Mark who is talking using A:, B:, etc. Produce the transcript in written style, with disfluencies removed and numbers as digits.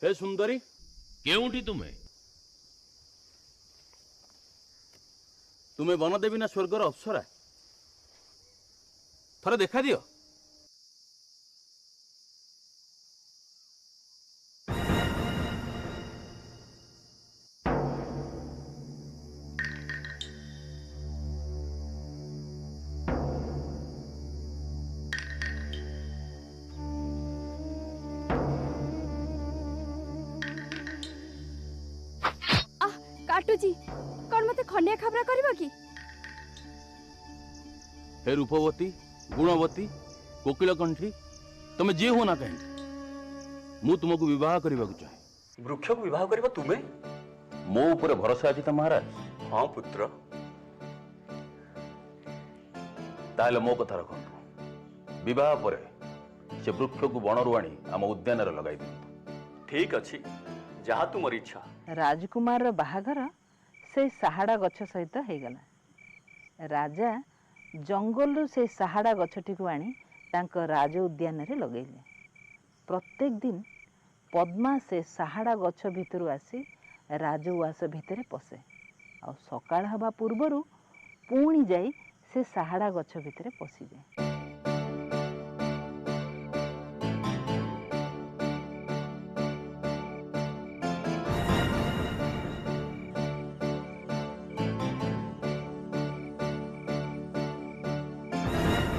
A: हे सुंदरी
B: केउंठी तुम्हें
A: तुम्हें वनदेवी ना स्वर्गर अप्सरा थरे देखा दियो।
C: काटुची कौन मते खंडिया खबरा करबो की?
A: हे रूपवती गुणवती कोकिल कंठी तुम्हें जी हो ना कहीं मु तुमको विवाह करने को चाहे।
D: वृक्ष को विवाह करबा तुमे?
A: मो ऊपर भरोसा अच्छी तो महाराज।
D: हाँ पुत्र।
A: ताहले मो कथा रखु विवाह पर से वृक्ष को बनरू आनी आम उद्यान लगाई दिंतु।
D: ठीक अच्छी जहा तुमर इच्छा।
E: राजकुमार रो बाहाघर से साहाड़ा गछ सहित हो गला। राजा जंगल से साहाड़ा गछटी को आनी तांको राज उद्यान रे लगेले। प्रत्येक दिन पद्मा से साहाड़ा गछ भितर आसी राजउआस भितर पशे आ सकाळ हवा पूर्वरु पुणी जाई से साहाड़ा गछ भितर पशि जाए।